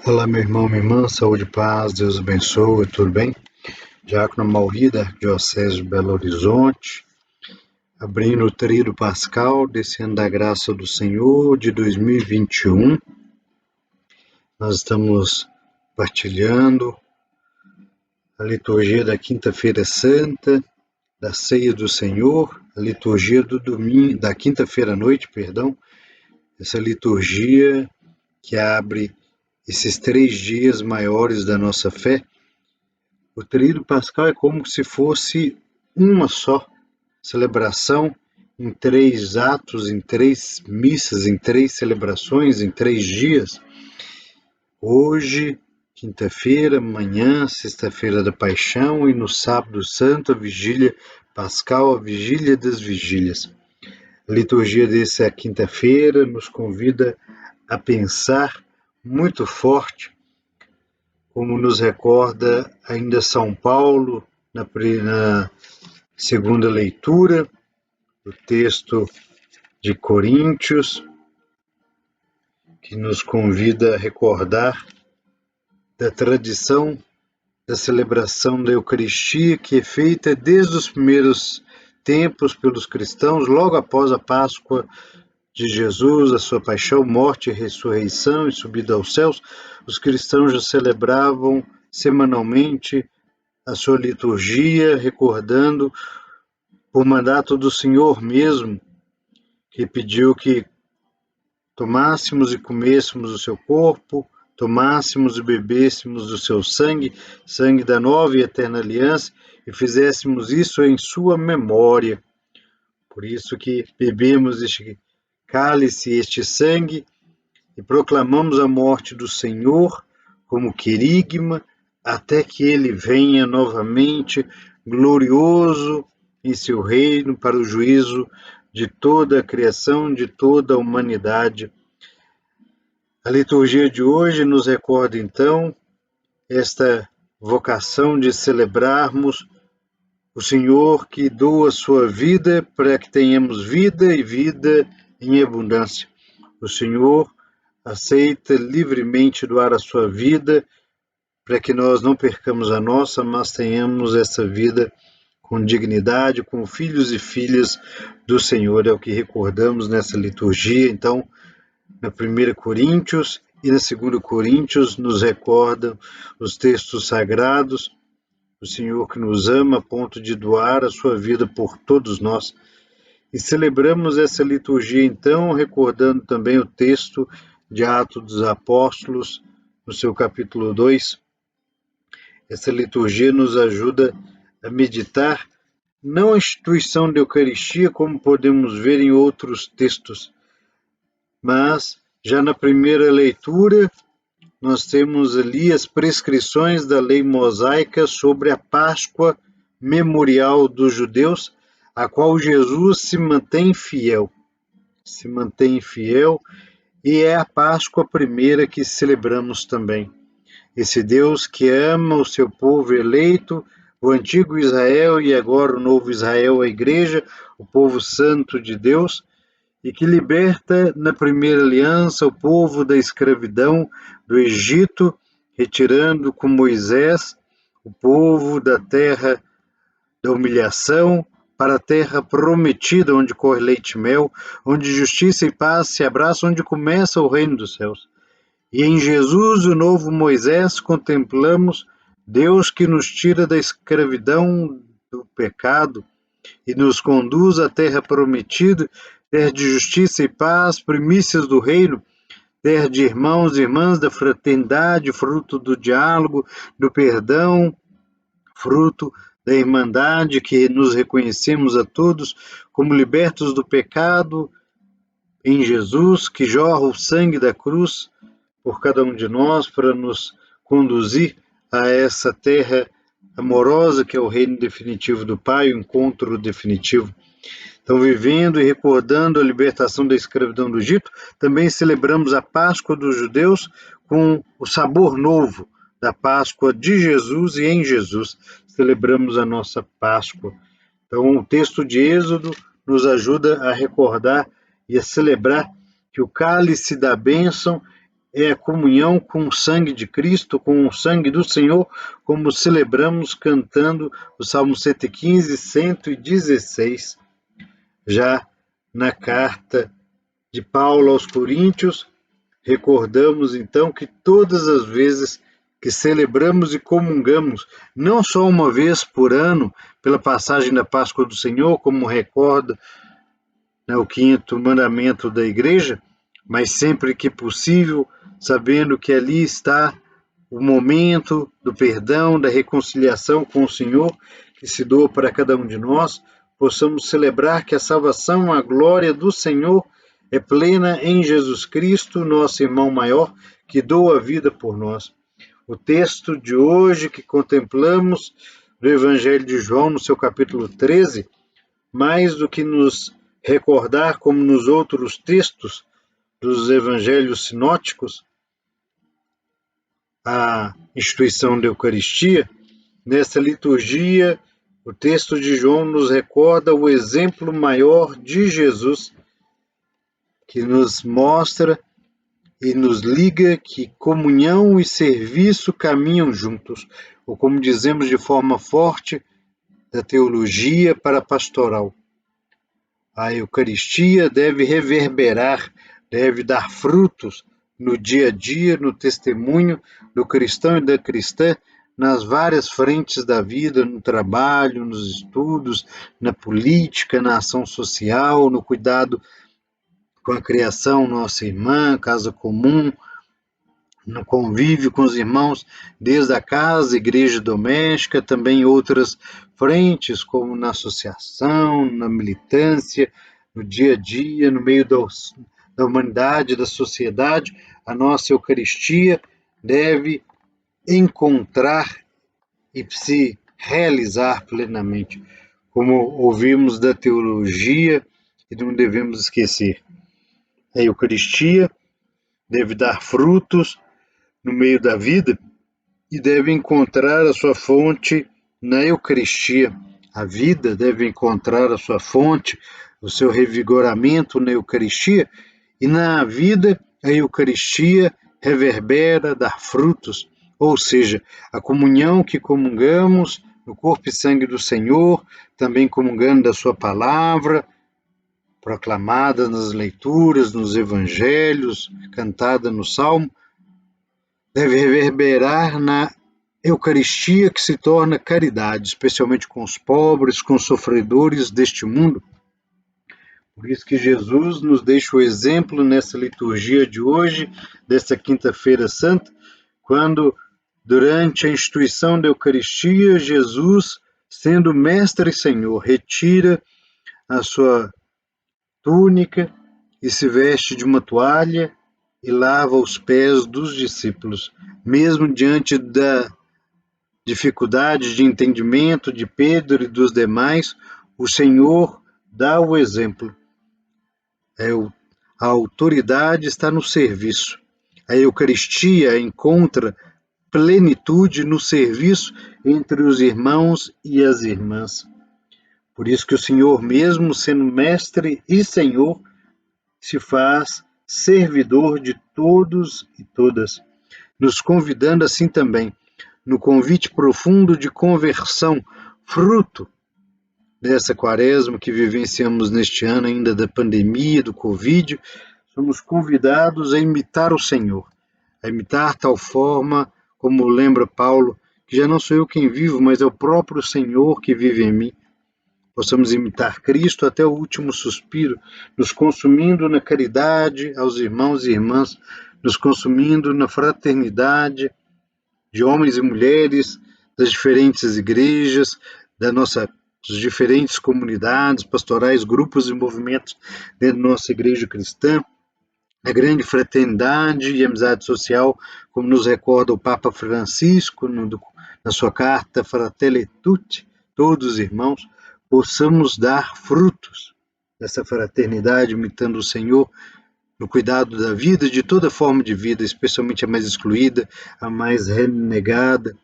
Olá, meu irmão, minha irmã, saúde e paz, Deus abençoe, tudo bem? Diácono Mauri, da Arquidiocese de Belo Horizonte, abrindo o tríduo pascal desse ano da graça do Senhor de 2021. Nós estamos partilhando a liturgia da Quinta-feira Santa, da Ceia do Senhor, a liturgia do domingo, da quinta-feira à noite, essa liturgia que abre esses 3 dias maiores da nossa fé. O tríduo pascal é como se fosse uma só celebração em 3 atos, em 3 missas, em 3 celebrações, em 3 dias. Hoje, quinta-feira, amanhã, sexta-feira da Paixão e no sábado santo, a vigília pascal, a vigília das vigílias. A liturgia dessa quinta-feira nos convida a pensar muito forte, como nos recorda ainda São Paulo, na segunda leitura, do texto de Coríntios, que nos convida a recordar da tradição da celebração da Eucaristia, que é feita desde os primeiros tempos pelos cristãos, logo após a Páscoa de Jesus, a sua paixão, morte e ressurreição e subida aos céus. Os cristãos já celebravam semanalmente a sua liturgia, recordando por mandato do Senhor mesmo, que pediu que tomássemos e comêssemos o seu corpo, tomássemos e bebêssemos do seu sangue, sangue da nova e eterna aliança, e fizéssemos isso em sua memória. Por isso que bebemos este cálice, este sangue, e proclamamos a morte do Senhor como querigma, até que ele venha novamente glorioso em seu reino para o juízo de toda a criação, de toda a humanidade. A liturgia de hoje nos recorda, então, esta vocação de celebrarmos o Senhor que doa sua vida para que tenhamos vida e vida em abundância. O Senhor aceita livremente doar a sua vida para que nós não percamos a nossa, mas tenhamos essa vida com dignidade, com filhos e filhas do Senhor. É o que recordamos nessa liturgia. Então, na 1 Coríntios e na 2 Coríntios nos recordam os textos sagrados, o Senhor que nos ama a ponto de doar a sua vida por todos nós. E celebramos essa liturgia, então, recordando também o texto de Atos dos Apóstolos, no seu capítulo 2. Essa liturgia nos ajuda a meditar não a instituição da Eucaristia, como podemos ver em outros textos, mas já na primeira leitura nós temos ali as prescrições da lei mosaica sobre a Páscoa memorial dos judeus, a qual Jesus se mantém fiel, e é a Páscoa primeira que celebramos também. Esse Deus que ama o seu povo eleito, o antigo Israel e agora o novo Israel, a igreja, o povo santo de Deus, e que liberta na primeira aliança o povo da escravidão do Egito, retirando com Moisés o povo da terra da humilhação para a terra prometida, onde corre leite e mel, onde justiça e paz se abraçam, onde começa o reino dos céus. E em Jesus, o novo Moisés, contemplamos Deus que nos tira da escravidão do pecado e nos conduz à terra prometida, terra de justiça e paz, primícias do reino, terra de irmãos e irmãs, da fraternidade, fruto do diálogo, do perdão, fruto da irmandade, que nos reconhecemos a todos como libertos do pecado em Jesus, que jorra o sangue da cruz por cada um de nós para nos conduzir a essa terra amorosa que é o reino definitivo do Pai, o encontro definitivo. Então, vivendo e recordando a libertação da escravidão do Egito, também celebramos a Páscoa dos judeus com o sabor novo da Páscoa de Jesus e em Jesus. Celebramos a nossa Páscoa. Então, o texto de Êxodo nos ajuda a recordar e a celebrar que o cálice da bênção é a comunhão com o sangue de Cristo, com o sangue do Senhor, como celebramos cantando o Salmo 115, 116. Já na carta de Paulo aos Coríntios, recordamos então que todas as vezes que celebramos e comungamos, não só uma vez por ano, pela passagem da Páscoa do Senhor, como recorda, né, o quinto mandamento da igreja, mas sempre que possível, sabendo que ali está o momento do perdão, da reconciliação com o Senhor, que se doa para cada um de nós, possamos celebrar que a salvação, a glória do Senhor é plena em Jesus Cristo, nosso irmão maior, que doa a vida por nós. O texto de hoje que contemplamos do Evangelho de João, no seu capítulo 13, mais do que nos recordar, como nos outros textos dos evangelhos sinóticos, a instituição da Eucaristia, nessa liturgia, o texto de João nos recorda o exemplo maior de Jesus, que nos mostra e nos liga que comunhão e serviço caminham juntos, ou como dizemos de forma forte, da teologia para a pastoral. A Eucaristia deve reverberar, deve dar frutos no dia a dia, no testemunho do cristão e da cristã, nas várias frentes da vida, no trabalho, nos estudos, na política, na ação social, no cuidado com a criação, nossa irmã, casa comum, no convívio com os irmãos, desde a casa, igreja doméstica, também outras frentes, como na associação, na militância, no dia a dia, no meio da humanidade, da sociedade, a nossa Eucaristia deve encontrar e se realizar plenamente, como ouvimos da teologia e não devemos esquecer. A Eucaristia deve dar frutos no meio da vida e deve encontrar a sua fonte na Eucaristia. A vida deve encontrar a sua fonte, o seu revigoramento na Eucaristia, e na vida a Eucaristia reverbera, dá frutos, ou seja, a comunhão que comungamos no corpo e sangue do Senhor, também comungando da sua palavra, proclamada nas leituras, nos evangelhos, cantada no Salmo, deve reverberar na Eucaristia, que se torna caridade, especialmente com os pobres, com os sofredores deste mundo. Por isso que Jesus nos deixa o exemplo nessa liturgia de hoje, desta quinta-feira santa, quando, durante a instituição da Eucaristia, Jesus, sendo mestre e Senhor, retira a sua túnica e se veste de uma toalha e lava os pés dos discípulos, mesmo diante da dificuldade de entendimento de Pedro e dos demais, o Senhor dá o exemplo. A autoridade está no serviço. A Eucaristia encontra plenitude no serviço entre os irmãos e as irmãs. Por isso que o Senhor, mesmo sendo mestre e Senhor, se faz servidor de todos e todas, nos convidando assim também, no convite profundo de conversão, fruto dessa quaresma que vivenciamos neste ano ainda da pandemia, do Covid, somos convidados a imitar o Senhor, a imitar tal forma, como lembra Paulo, que já não sou eu quem vivo, mas é o próprio Senhor que vive em mim. Possamos imitar Cristo até o último suspiro, nos consumindo na caridade aos irmãos e irmãs, nos consumindo na fraternidade de homens e mulheres das diferentes igrejas, das diferentes comunidades pastorais, grupos e movimentos dentro da nossa igreja cristã, a grande fraternidade e amizade social, como nos recorda o Papa Francisco na sua carta Fratelli Tutti, todos os irmãos, possamos dar frutos dessa fraternidade, imitando o Senhor no cuidado da vida, de toda forma de vida, especialmente a mais excluída, a mais renegada,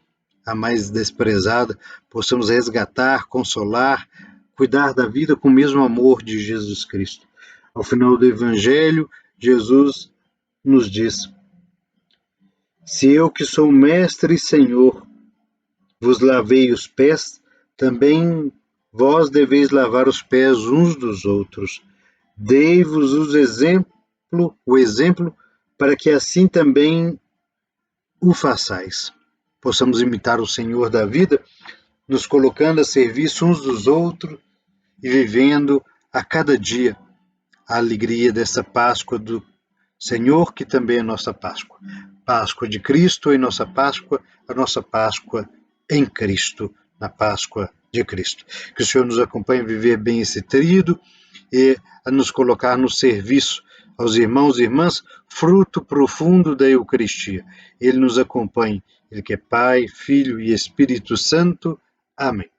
a mais desprezada, possamos resgatar, consolar, cuidar da vida com o mesmo amor de Jesus Cristo. Ao final do Evangelho, Jesus nos diz: Se eu, que sou mestre e senhor, vos lavei os pés, também vós deveis lavar os pés uns dos outros. Dei-vos o exemplo, para que assim também o façais. Possamos imitar o Senhor da vida, nos colocando a serviço uns dos outros e vivendo a cada dia a alegria dessa Páscoa do Senhor, que também é nossa Páscoa. Páscoa de Cristo em nossa Páscoa, a nossa Páscoa em Cristo, na Páscoa de Cristo. Que o Senhor nos acompanhe a viver bem esse tríodo e a nos colocar no serviço aos irmãos e irmãs, fruto profundo da Eucaristia. Ele nos acompanhe, Ele que é Pai, Filho e Espírito Santo. Amém.